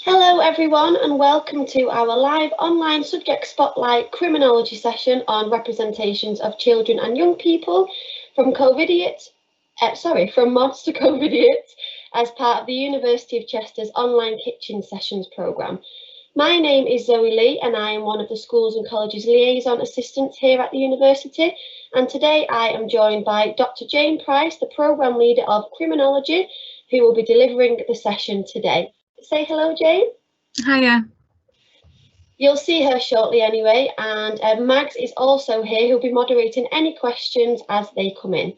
Hello everyone and welcome to our live online subject spotlight criminology session on representations of children and young people from from mods to Covidiots as part of the University of Chester's online kitchen sessions programme. My name is Zoe Lee and I am one of the schools and colleges liaison assistants here at the university, and today I am joined by Dr Jayne Price, the programme leader of Criminology, who will be delivering the session today. Say hello, Jayne. Hiya. You'll see her shortly anyway, and Mags is also here, who'll be moderating any questions as they come in. Do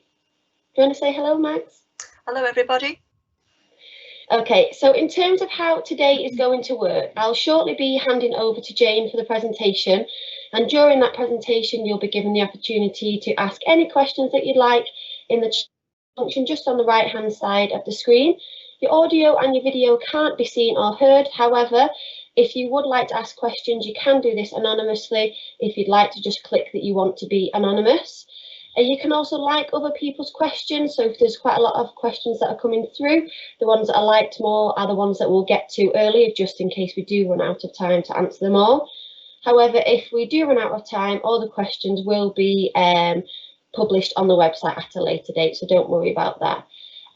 you want to say hello, Mags? Hello, everybody. Okay, so in terms of how today is going to work, I'll shortly be handing over to Jayne for the presentation, and during that presentation you'll be given the opportunity to ask any questions that you'd like in the function just on the right hand side of the screen. Your audio and your video can't be seen or heard. However, if you would like to ask questions, you can do this anonymously if you'd like to just click that you want to be anonymous. You can also like other people's questions, so if there's quite a lot of questions that are coming through, the ones that are liked more are the ones that we'll get to earlier, just in case we do run out of time to answer them all. However, if we do run out of time, all the questions will be published on the website at a later date, so don't worry about that.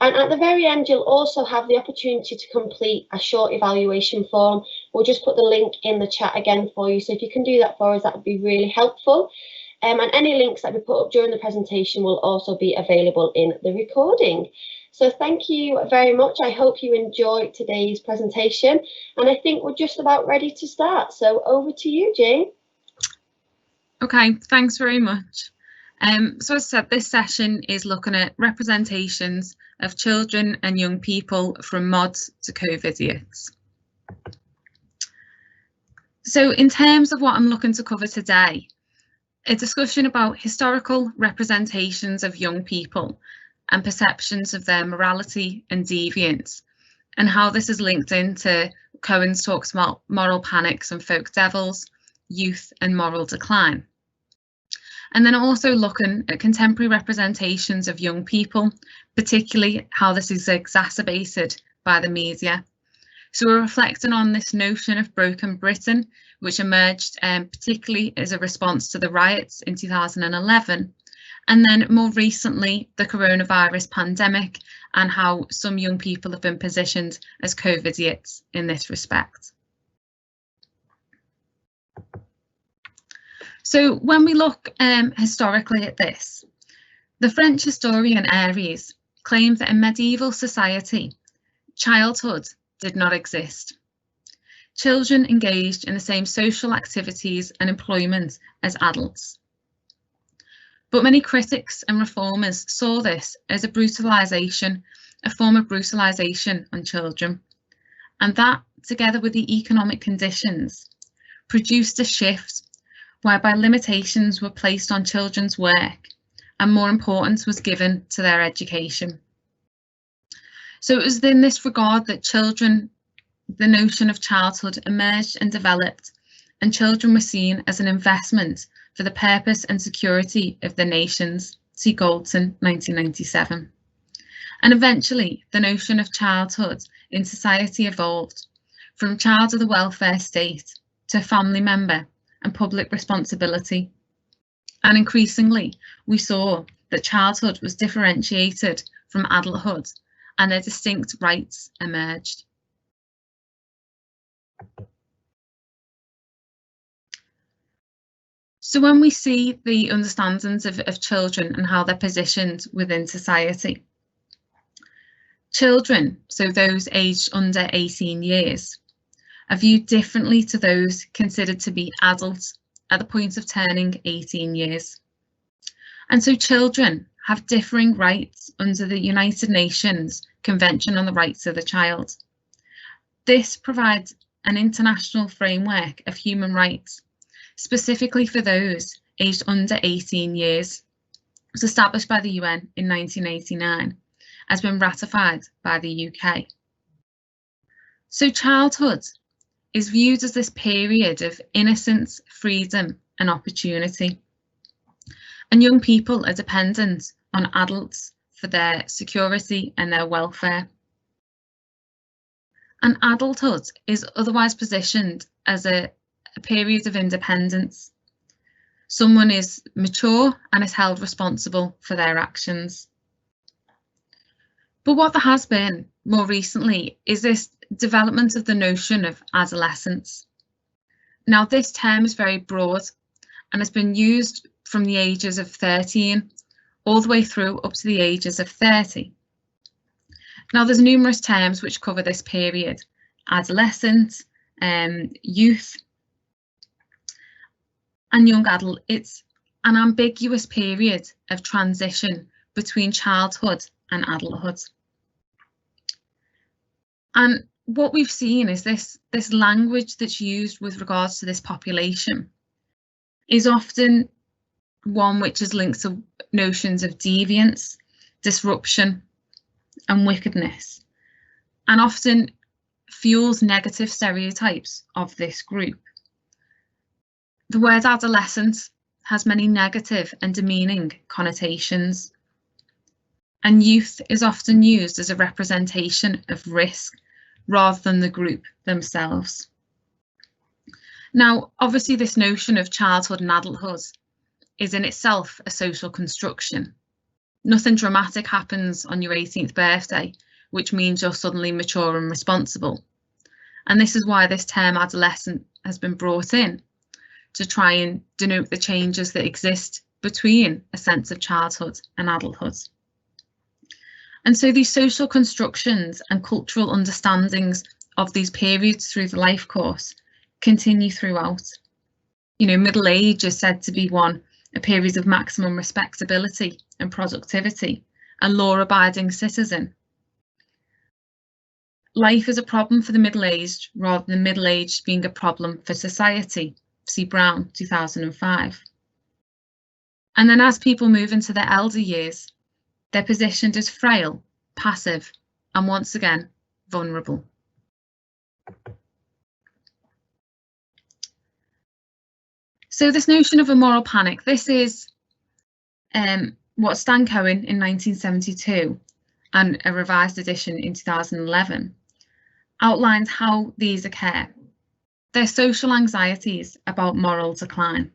And at the very end, you'll also have the opportunity to complete a short evaluation form. We'll just put the link in the chat again for you, so if you can do that for us, that would be really helpful. And any links that we put up during the presentation will also be available in the recording. So thank you very much. I hope you enjoyed today's presentation, and I think we're just about ready to start. So over to you, Jayne. Okay, thanks very much. So as I said, this session is looking at representations of children and young people from mods to Covidiots. So in terms of what I'm looking to cover today, a discussion about historical representations of young people and perceptions of their morality and deviance, and how this is linked into Cohen's talks about moral panics and folk devils, youth and moral decline. And then also looking at contemporary representations of young people, particularly how this is exacerbated by the media. So we're reflecting on this notion of broken Britain, which emerged particularly as a response to the riots in 2011, and then more recently the coronavirus pandemic and how some young people have been positioned as Covidiots in this respect. So when we look historically at this, the French historian Aries claimed that in medieval society, childhood did not exist. Children engaged in the same social activities and employment as adults. But many critics and reformers saw this as a form of brutalisation on children, and that, together with the economic conditions, produced a shift whereby limitations were placed on children's work and more importance was given to their education. So it was in this regard that the notion of childhood emerged and developed, and children were seen as an investment for the purpose and security of the nations. See Galton, 1997. And eventually the notion of childhood in society evolved from child of the welfare state to family member and public responsibility. And increasingly we saw that childhood was differentiated from adulthood and their distinct rights emerged. So when we see the understandings of children and how they're positioned within society, children, so those aged under 18 years, are viewed differently to those considered to be adults at the point of turning 18 years. And so children have differing rights under the United Nations Convention on the Rights of the Child. This provides an international framework of human rights, specifically for those aged under 18 years. It was established by the UN in 1989, has been ratified by the UK. So childhood is viewed as this period of innocence, freedom and opportunity. And young people are dependent on adults for their security and their welfare. And adulthood is otherwise positioned as a period of independence. Someone is mature and is held responsible for their actions. But what there has been more recently is this development of the notion of adolescence. Now, this term is very broad and has been used from the ages of 13 all the way through up to the ages of 30. Now, there's numerous terms which cover this period: adolescent, youth, and young adult. It's an ambiguous period of transition between childhood and adulthood. And what we've seen is this language that's used with regards to this population is often one which is linked to notions of deviance, disruption, and wickedness, and often fuels negative stereotypes of this group. The word adolescent has many negative and demeaning connotations, and youth is often used as a representation of risk rather than the group themselves. Now, obviously, this notion of childhood and adulthood is in itself a social construction. Nothing dramatic happens on your 18th birthday, which means you're suddenly mature and responsible. And this is why this term adolescent has been brought in, to try and denote the changes that exist between a sense of childhood and adulthood. And so these social constructions and cultural understandings of these periods through the life course continue throughout. You know, middle age is said to be a period of maximum respectability and productivity, a law-abiding citizen. Life is a problem for the middle-aged rather than middle-aged being a problem for society. See Brown, 2005. And then as people move into their elder years, they're positioned as frail, passive, and once again, vulnerable. So this notion of a moral panic, this is what Stan Cohen in 1972 and a revised edition in 2011 outlined how these occur. They're social anxieties about moral decline.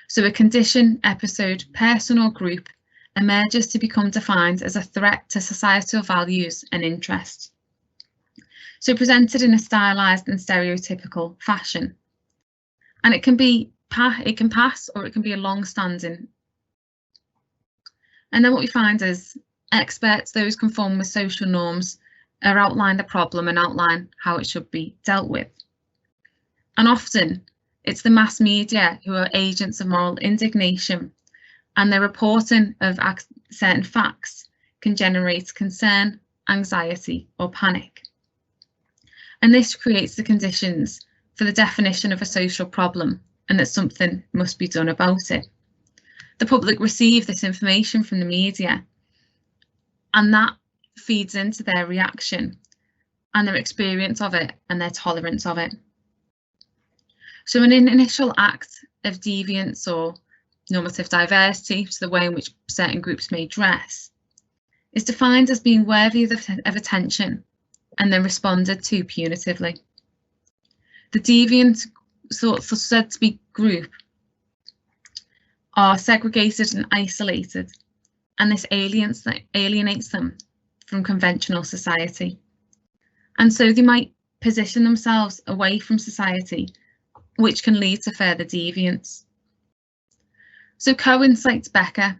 So a condition, episode, person or group emerges to become defined as a threat to societal values and interests. So presented in a stylized and stereotypical fashion. And it can pass or it can be a long-standing. And then what we find is experts, those conform with social norms, are outline the problem and outline how it should be dealt with. And often it's the mass media who are agents of moral indignation, and their reporting of certain facts can generate concern, anxiety, or panic. And this creates the conditions for the definition of a social problem and that something must be done about it. The public receive this information from the media, and that feeds into their reaction and their experience of it and their tolerance of it. So an initial act of deviance or normative diversity, so the way in which certain groups may dress, is defined as being worthy of attention and then responded to punitively. The deviant, said to be group, are segregated and isolated, and this alienates them from conventional society. And so they might position themselves away from society, which can lead to further deviance. So Cohen cites Becker,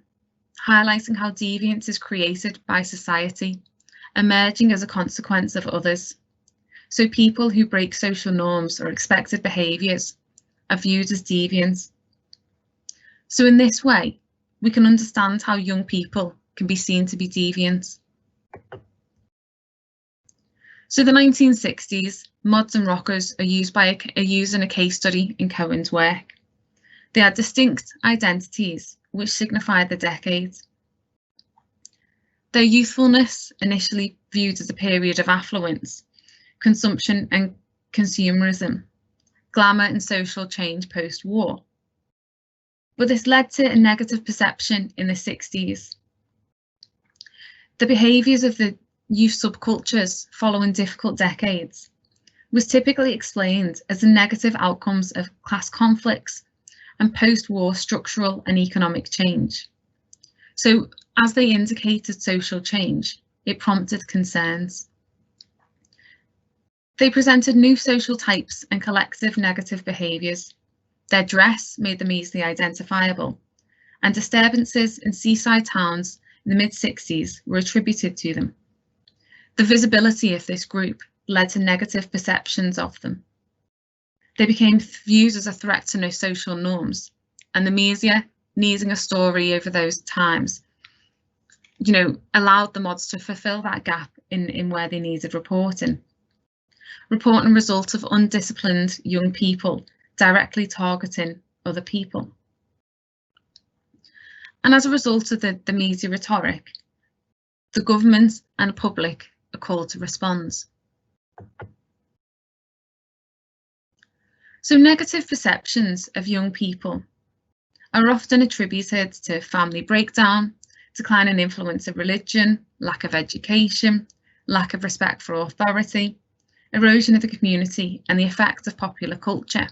highlighting how deviance is created by society, emerging as a consequence of others. So people who break social norms or expected behaviours are viewed as deviant. So in this way, we can understand how young people can be seen to be deviant. So the 1960s, mods and rockers are used in a case study in Cohen's work. They had distinct identities which signified the decade. Their youthfulness, initially viewed as a period of affluence, consumption and consumerism, glamour and social change post-war. But this led to a negative perception in the 60s. The behaviours of the youth subcultures following difficult decades was typically explained as the negative outcomes of class conflicts and post-war structural and economic change. So, as they indicated social change, it prompted concerns. They presented new social types and collective negative behaviours. Their dress made them easily identifiable, and disturbances in seaside towns in the mid-60s were attributed to them. The visibility of this group led to negative perceptions of them. They became viewed as a threat to no social norms, and the media, needing a story over those times, allowed the mods to fulfil that gap in where they needed reporting. Reporting results of undisciplined young people directly targeting other people. And as a result of the media rhetoric, the government and the public are called to respond. So negative perceptions of young people are often attributed to family breakdown, decline in influence of religion, lack of education, lack of respect for authority, erosion of the community, and the effect of popular culture.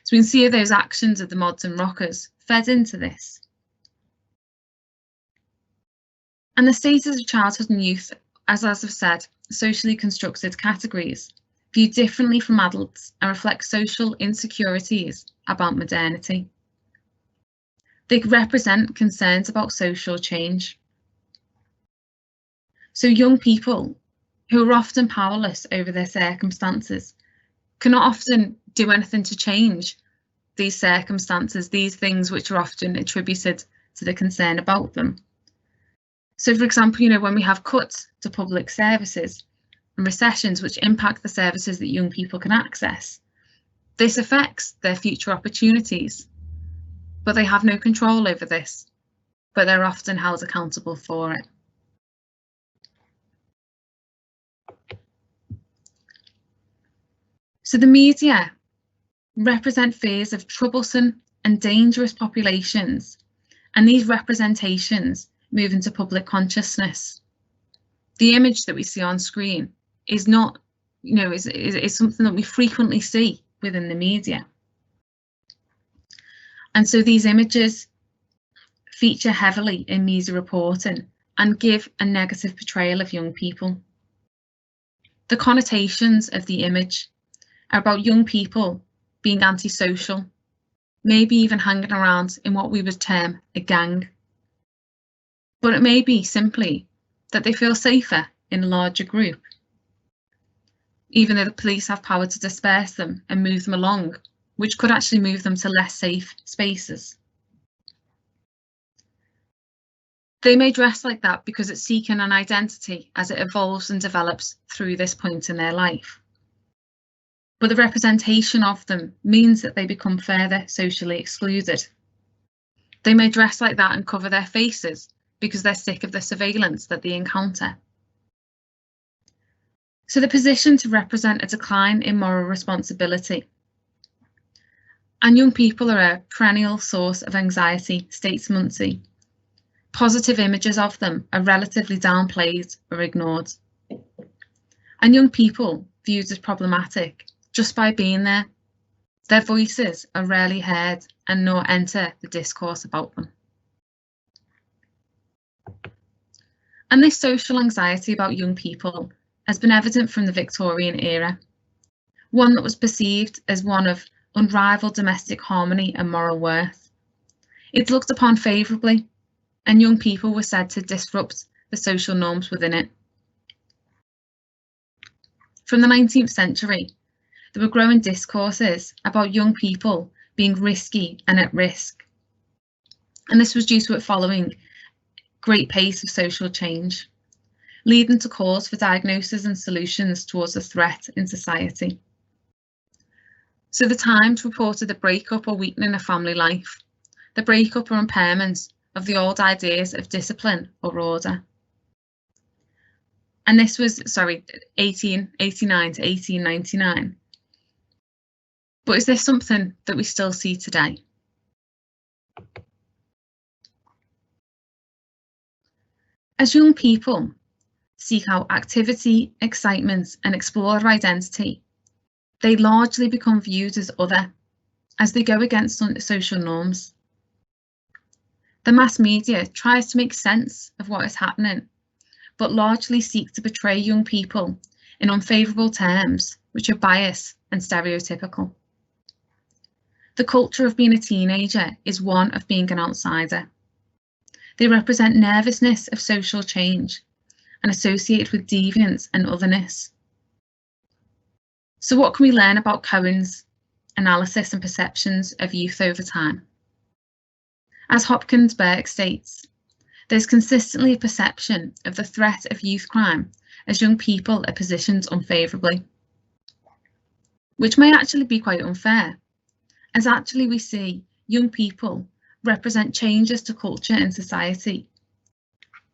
So we can see those actions of the mods and rockers fed into this. And the status of childhood and youth, as I've said, socially constructed categories, viewed differently from adults and reflect social insecurities about modernity. They represent concerns about social change. So young people who are often powerless over their circumstances cannot often do anything to change these circumstances, these things which are often attributed to the concern about them. So, for example, when we have cuts to public services and recessions which impact the services that young people can access, this affects their future opportunities, but they have no control over this, but they're often held accountable for it. So the media represent fears of troublesome and dangerous populations, and these representations move into public consciousness. The image that we see on screen is not, is something that we frequently see within the media. And so these images feature heavily in media reporting and give a negative portrayal of young people. The connotations of the image are about young people being antisocial, maybe even hanging around in what we would term a gang. But it may be simply that they feel safer in a larger group, even though the police have power to disperse them and move them along, which could actually move them to less safe spaces. They may dress like that because it's seeking an identity as it evolves and develops through this point in their life. But the representation of them means that they become further socially excluded. They may dress like that and cover their faces because they're sick of the surveillance that they encounter. So the position to represent a decline in moral responsibility. And young people are a perennial source of anxiety, states Muncie. Positive images of them are relatively downplayed or ignored. And young people viewed as problematic just by being there. Their voices are rarely heard and nor enter the discourse about them. And this social anxiety about young people has been evident from the Victorian era, one that was perceived as one of unrivaled domestic harmony and moral worth. It's looked upon favourably, and young people were said to disrupt the social norms within it. From the 19th century, there were growing discourses about young people being risky and at risk. And this was due to it following great pace of social change, leading to calls for diagnosis and solutions towards a threat in society. So the Times reported the breakup or weakening of family life, the breakup or impairment of the old ideas of discipline or order. And this was, 1889 to 1899. But is this something that we still see today? As young people, seek out activity, excitement, and explore their identity, they largely become viewed as other, as they go against social norms. The mass media tries to make sense of what is happening, but largely seek to portray young people in unfavourable terms, which are biased and stereotypical. The culture of being a teenager is one of being an outsider. They represent nervousness of social change and associate with deviance and otherness. So what can we learn about Cohen's analysis and perceptions of youth over time? As Hopkins-Burke states, there's consistently a perception of the threat of youth crime as young people are positioned unfavourably, which may actually be quite unfair, as actually we see young people represent changes to culture and society,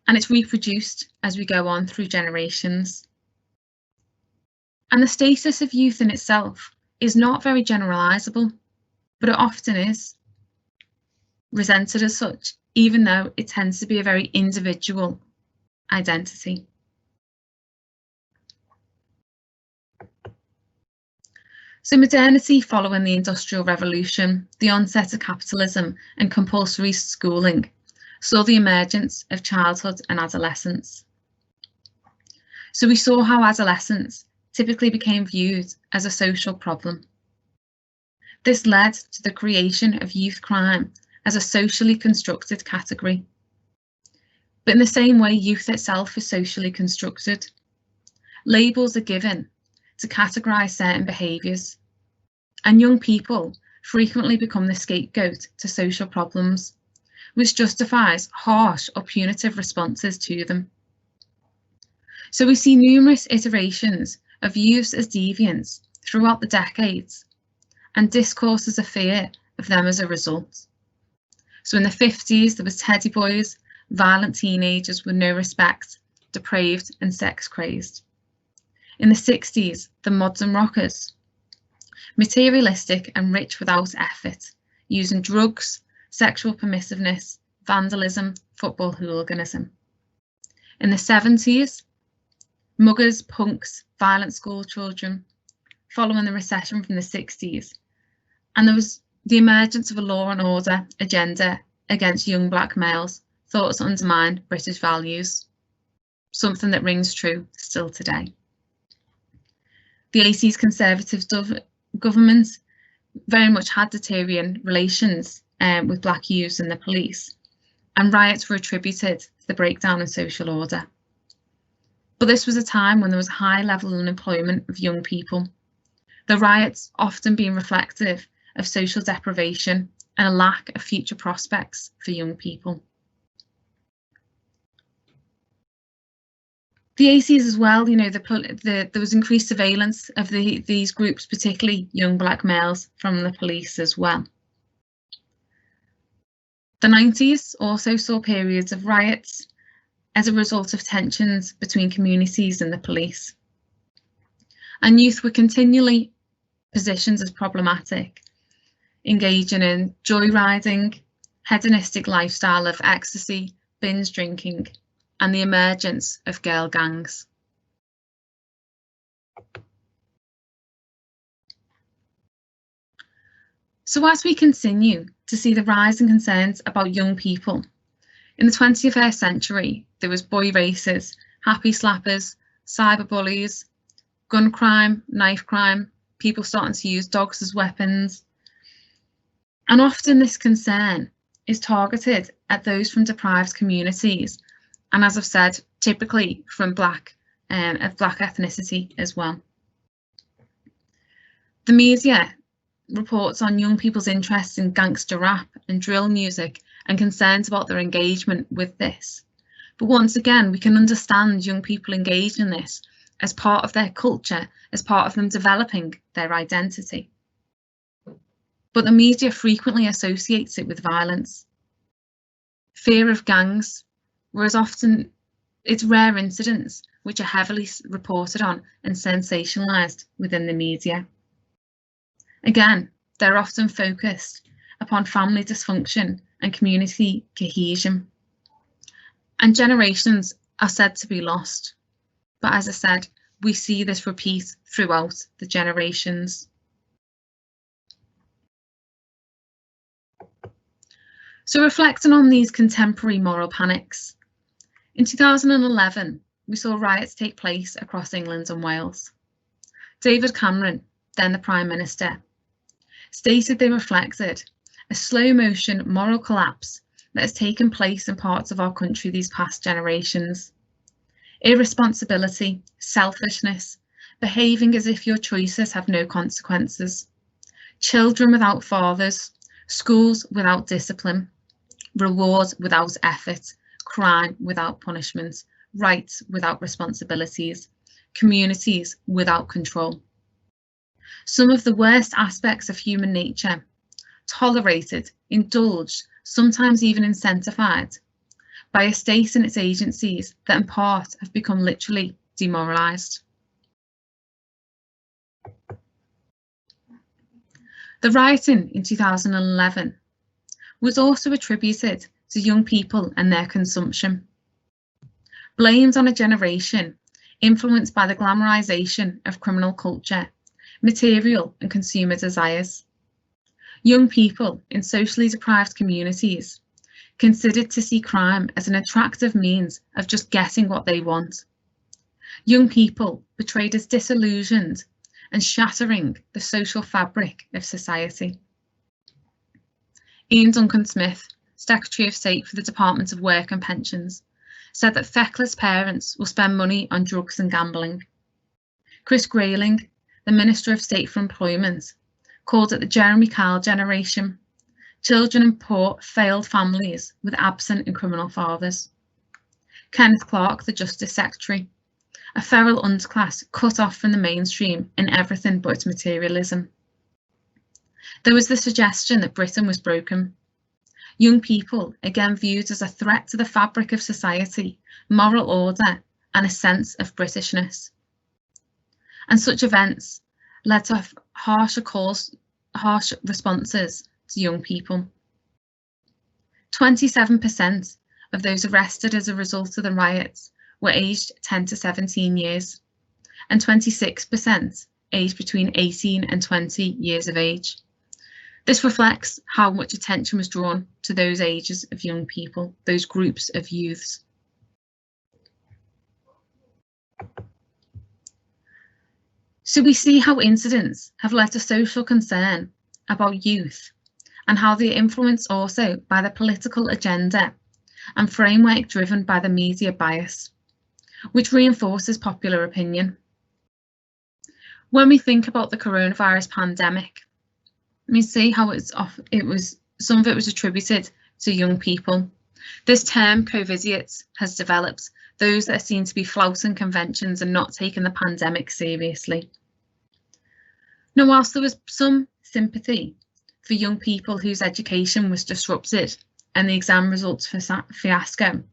and it's reproduced as we go on through generations. And the status of youth in itself is not very generalisable, but it often is resented as such, even though it tends to be a very individual identity. So modernity following the Industrial Revolution, the onset of capitalism and compulsory schooling saw the emergence of childhood and adolescence. So we saw how adolescence typically became viewed as a social problem. This led to the creation of youth crime as a socially constructed category. But in the same way youth itself is socially constructed, labels are given to categorise certain behaviours, and young people frequently become the scapegoat to social problems, which justifies harsh or punitive responses to them. So we see numerous iterations of youths as deviants throughout the decades, and discourses of fear of them as a result. So in the 50s, there was teddy boys, violent teenagers with no respect, depraved and sex crazed. In the 60s, the mods and rockers, materialistic and rich without effort, using drugs, sexual permissiveness, vandalism, football hooliganism. In the 70s, muggers, punks, violent school children, following the recession from the 60s, and there was the emergence of a law and order agenda against young black males, thought to undermine British values, something that rings true still today. The 80s Conservative government very much had deteriorating relations with black youths and the police, and riots were attributed to the breakdown in social order. But this was a time when there was a high level of unemployment of young people, the riots often being reflective of social deprivation and a lack of future prospects for young people. The 80s as well, you know, there was increased surveillance of these groups, particularly young black males, from the police as well. The 90s also saw periods of riots as a result of tensions between communities and the police. And youth were continually positioned as problematic, engaging in joyriding, hedonistic lifestyle of ecstasy, binge drinking, and the emergence of girl gangs. So as we continue to see the rising concerns about young people, in the 21st century, there was boy races, happy slappers, cyberbullies, gun crime, knife crime, people starting to use dogs as weapons. And often this concern is targeted at those from deprived communities, and as I've said, typically from black ethnicity as well. The media reports on young people's interest in gangster rap and drill music and concerns about their engagement with this. But once again, we can understand young people engaged in this as part of their culture, as part of them developing their identity. But the media frequently associates it with violence, fear of gangs, whereas often it's rare incidents which are heavily reported on and sensationalised within the media. Again, they're often focused upon family dysfunction and community cohesion. And generations are said to be lost but as I said, we see this repeat throughout the generations. So reflecting on these contemporary moral panics, in 2011, we saw riots take place across England and Wales. David Cameron, then the Prime Minister, stated they reflected a slow motion moral collapse that has taken place in parts of our country these past generations. Irresponsibility, selfishness, behaving as if your choices have no consequences, children without fathers, schools without discipline, rewards without effort, crime without punishment, rights without responsibilities, communities without control. Some of the worst aspects of human nature, tolerated, indulged, sometimes even incentivised by a state and its agencies that in part have become literally demoralised. The rioting in 2011 was also attributed to young people and their consumption, blamed on a generation influenced by the glamorisation of criminal culture, material and consumer desires. Young people in socially deprived communities considered to see crime as an attractive means of just getting what they want. Young people portrayed as disillusioned and shattering the social fabric of society. Ian Duncan Smith, Secretary of State for the Department of Work and Pensions, said that feckless parents will spend money on drugs and gambling. Chris Grayling, the Minister of State for Employment, called it the Jeremy Kyle generation, children in poor, failed families with absent and criminal fathers. Kenneth Clarke, the Justice Secretary, a feral underclass cut off from the mainstream in everything but materialism. There was the suggestion that Britain was broken. Young people, again viewed as a threat to the fabric of society, moral order, and a sense of Britishness. And such events led to harsh responses to young people. 27% of those arrested as a result of the riots were aged 10 to 17 years, and 26% aged between 18 and 20 years of age. This reflects how much attention was drawn to those ages of young people, those groups of youths. So we see how incidents have led to social concern about youth and how they are influenced also by the political agenda and framework driven by the media bias, which reinforces popular opinion. When we think about the coronavirus pandemic, we see how some of it was attributed to young people. This term, Covidiots, has developed, those that are seen to be flouting conventions and not taking the pandemic seriously. Now, whilst there was some sympathy for young people whose education was disrupted and the exam results fiasco,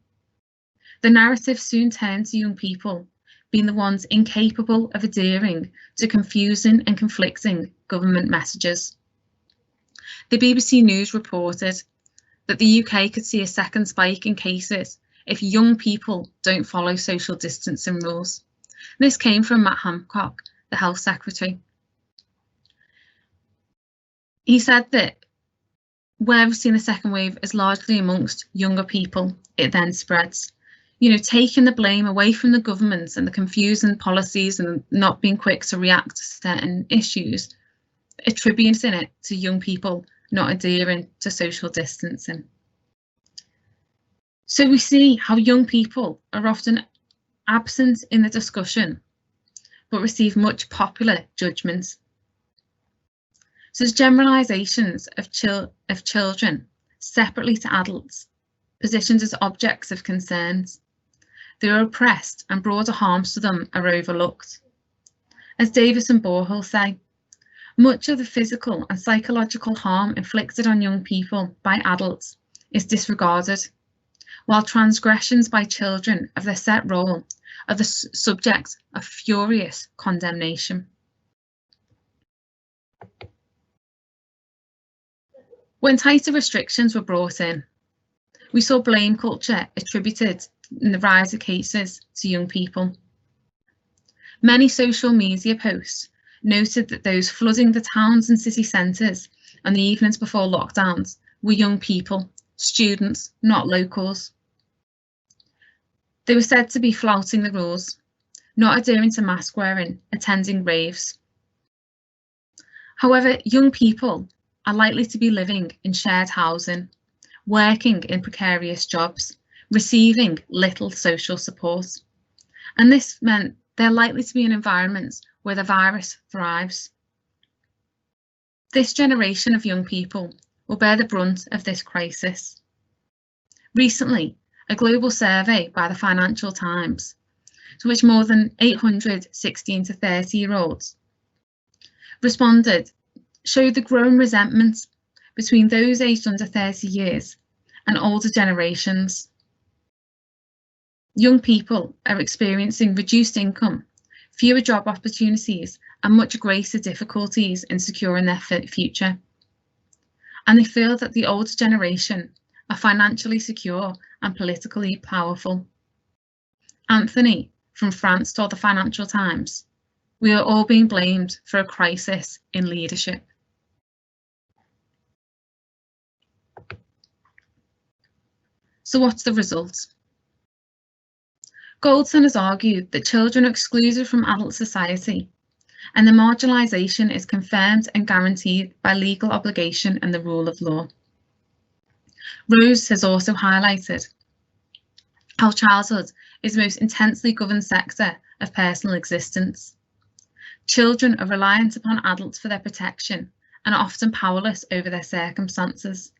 the narrative soon turned to young people being the ones incapable of adhering to confusing and conflicting government messages. The BBC News reported that the UK could see a second spike in cases if young people don't follow social distancing rules. This came from Matt Hancock, the Health Secretary. He said that where we've seen the second wave is largely amongst younger people, it then spreads. Taking the blame away from the government and the confusing policies and not being quick to react to certain issues, attributing it to young people not adhering to social distancing. So we see how young people are often absent in the discussion, but receive much popular judgment. So there's generalisations of children separately to adults, positioned as objects of concerns. They are oppressed and broader harms to them are overlooked. As Davis and Borehall say, much of the physical and psychological harm inflicted on young people by adults is disregarded, while transgressions by children of their set role are the subject of furious condemnation. When tighter restrictions were brought in, we saw blame culture attributed in the rise of cases to young people. Many social media posts noted that those flooding the towns and city centres on the evenings before lockdowns were young people, students, not locals. They were said to be flouting the rules, not adhering to mask wearing, attending raves. However, young people are likely to be living in shared housing, working in precarious jobs, receiving little social support. And this meant they're likely to be in environments where the virus thrives. This generation of young people will bear the brunt of this crisis. Recently, a global survey by the Financial Times, to which more than 800 16 to 30-year-olds responded, showed the growing resentment between those aged under 30 years and older generations. Young people are experiencing reduced income, fewer job opportunities, and much greater difficulties in securing their future. And they feel that the older generation are financially secure and politically powerful. Anthony from France told the Financial Times, "We are all being blamed for a crisis in leadership." So what's the result? Goldson has argued that children are excluded from adult society, and the marginalisation is confirmed and guaranteed by legal obligation and the rule of law. Rose has also highlighted how childhood is the most intensely governed sector of personal existence. Children are reliant upon adults for their protection and are often powerless over their circumstances.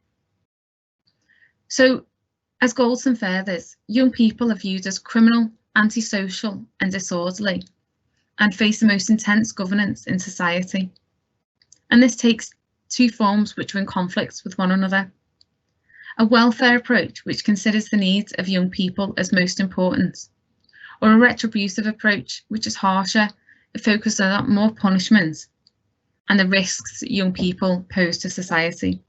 So, as Goldson furthers, young people are viewed as criminal, antisocial and disorderly and face the most intense governance in society. And this takes two forms which are in conflict with one another. A welfare approach which considers the needs of young people as most important, or a retributive approach which is harsher, it focuses on more punishment and the risks that young people pose to society.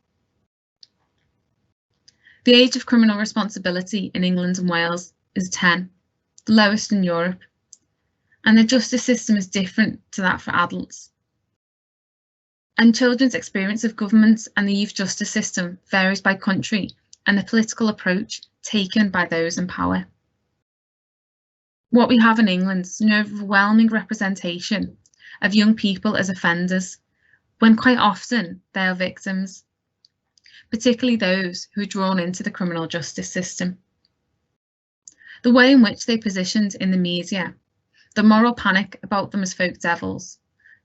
The age of criminal responsibility in England and Wales is 10, the lowest in Europe, and the justice system is different to that for adults. And children's experience of government and the youth justice system varies by country and the political approach taken by those in power. What we have in England is an overwhelming representation of young people as offenders, when quite often they are victims, particularly those who are drawn into the criminal justice system. The way in which they're positioned in the media, the moral panic about them as folk devils,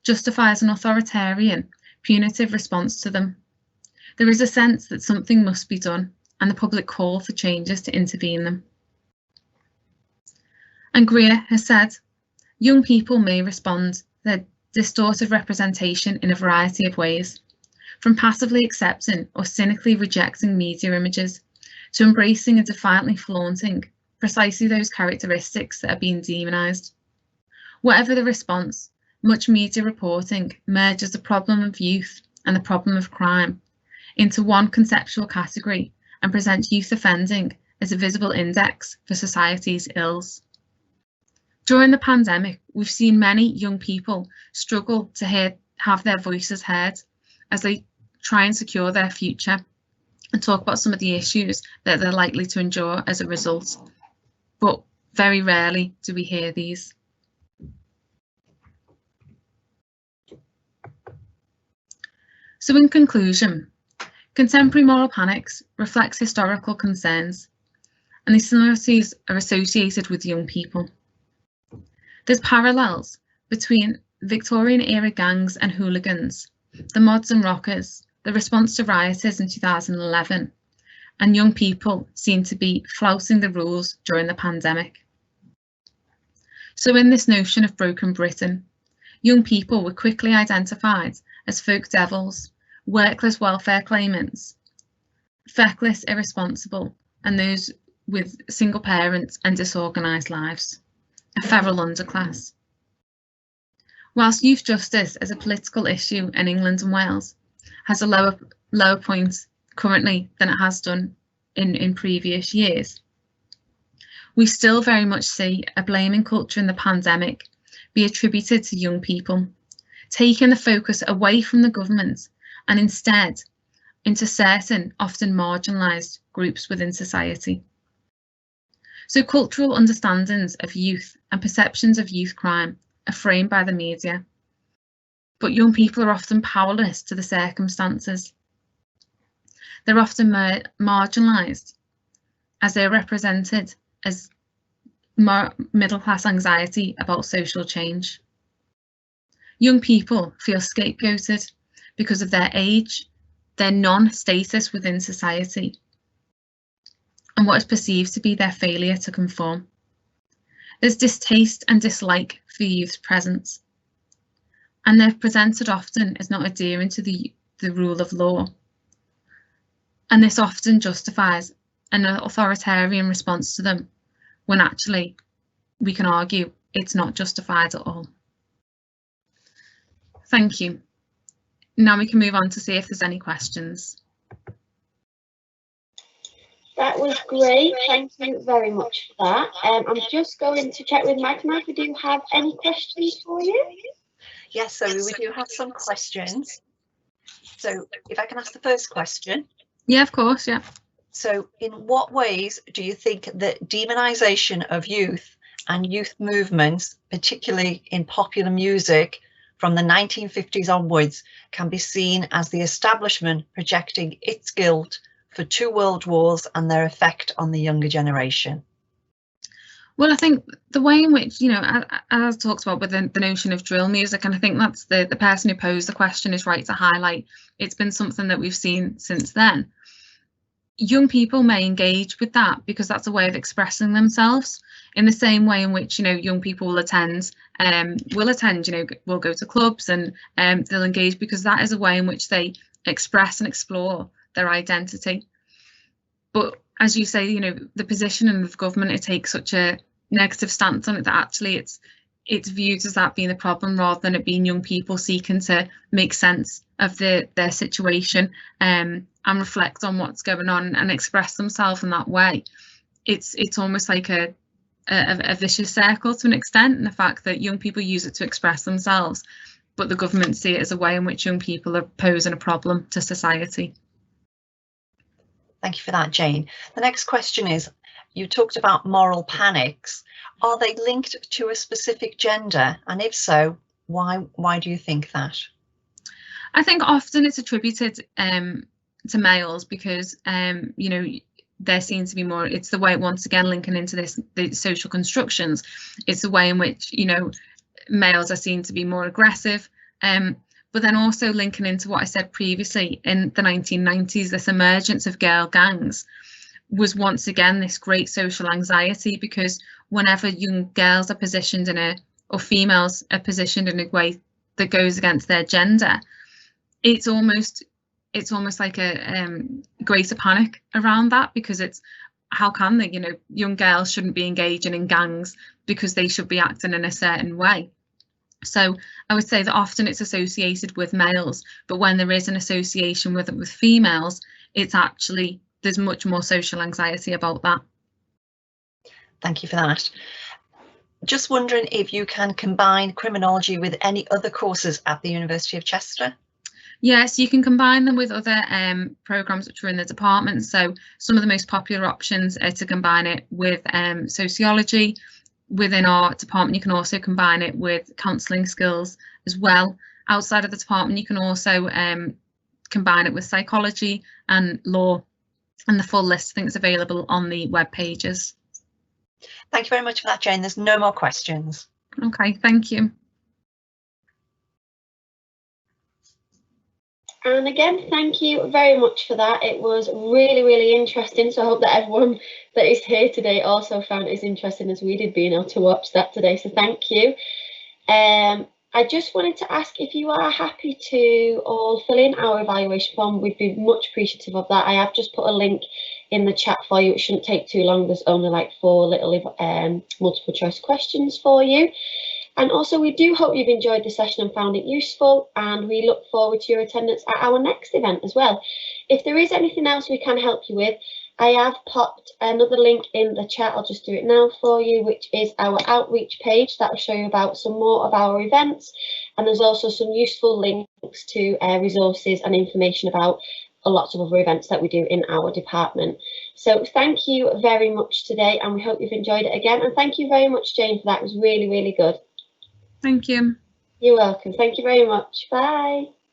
justifies an authoritarian, punitive response to them. There is a sense that something must be done and the public call for changes to intervene them. And Greer has said, young people may respond to their distorted representation in a variety of ways, from passively accepting or cynically rejecting media images to embracing and defiantly flaunting precisely those characteristics that are being demonised. Whatever the response, much media reporting merges the problem of youth and the problem of crime into one conceptual category and presents youth offending as a visible index for society's ills. During the pandemic, we've seen many young people struggle to have their voices heard as they try and secure their future and talk about some of the issues that they're likely to endure as a result. But very rarely do we hear these. So in conclusion, contemporary moral panics reflects historical concerns, and these similarities are associated with young people. There's parallels between Victorian-era gangs and hooligans, the mods and rockers, the response to rioters in 2011, and young people seem to be flouting the rules during the pandemic. So in this notion of broken Britain, young people were quickly identified as folk devils, workless welfare claimants, feckless, irresponsible, and those with single parents and disorganised lives, a feral underclass. Whilst youth justice as a political issue in England and Wales has a lower point currently than it has done in previous years, we still very much see a blaming culture in the pandemic be attributed to young people, taking the focus away from the government and instead into certain, often marginalised groups within society. So cultural understandings of youth and perceptions of youth crime are framed by the media, but young people are often powerless to the circumstances. They're often marginalised as they're represented as middle-class anxiety about social change. Young people feel scapegoated because of their age, their non-status within society, and what is perceived to be their failure to conform. There's distaste and dislike for the youth's presence, and they're presented often as not adhering to the rule of law. And this often justifies an authoritarian response to them, when actually we can argue it's not justified at all. Thank you. Now we can move on to see if there's any questions. That was great. Thank you very much for that. I'm just going to check with Magma if we do have any questions for you. Yes, so we do have some questions. So if I can ask the first question. Yeah, of course, yeah. So in what ways do you think that demonisation of youth and youth movements, particularly in popular music from the 1950s onwards, can be seen as the establishment projecting its guilt for 2 world wars and their effect on the younger generation? Well, I think the way in which, you know, as talked about with the notion of drill music, and I think that's the person who posed the question is right to highlight, it's been something that we've seen since then. Young people may engage with that because that's a way of expressing themselves in the same way in which, you know, young people will attend, you know, will go to clubs and they'll engage because that is a way in which they express and explore their identity. But as you say, you know, the position of the government, it takes such a negative stance on it that actually it's viewed as that being the problem rather than it being young people seeking to make sense of their situation and reflect on what's going on and express themselves in that way. It's almost like a vicious circle to an extent, and the fact that young people use it to express themselves, but the government see it as a way in which young people are posing a problem to society. Thank you for that, Jane. The next question is, you talked about moral panics. Are they linked to a specific gender? And if so, why do you think that? I think often it's attributed to males because, you know, there seems to be more, it's the way, once again, linking into this, the social constructions, it's the way in which, you know, males are seen to be more aggressive. But then also linking into what I said previously, in the 1990s, this emergence of girl gangs was once again this great social anxiety, because whenever young girls are positioned or females are positioned in a way that goes against their gender, it's almost like a greater panic around that, because it's, how can they, you know, young girls shouldn't be engaging in gangs because they should be acting in a certain way. So I would say that often it's associated with males, but when there is an association with females, it's actually, there's much more social anxiety about that. Thank you for that. Just wondering if you can combine criminology with any other courses at the University of Chester? Yes, you can combine them with other programmes which are in the department. So some of the most popular options are to combine it with sociology. Within our department, you can also combine it with counselling skills as well. Outside of the department, you can also combine it with psychology and law, and the full list I think is available on the web pages. Thank you very much for that, Jane. There's no more questions. Okay, thank you. And again, thank you very much for that. It was really, really interesting. So I hope that everyone that is here today also found it as interesting as we did being able to watch that today. So thank you. I just wanted to ask if you are happy to all fill in our evaluation form. We'd be much appreciative of that. I have just put a link in the chat for you. It shouldn't take too long. There's only like 4 little multiple choice questions for you. And also, we do hope you've enjoyed the session and found it useful, and we look forward to your attendance at our next event as well. If there is anything else we can help you with, I have popped another link in the chat. I'll just do it now for you, which is our outreach page that will show you about some more of our events. And there's also some useful links to resources and information about lots of other events that we do in our department. So thank you very much today, and we hope you've enjoyed it again. And thank you very much, Jane, for that. It was really, really good. Thank you. You're welcome. Thank you very much. Bye.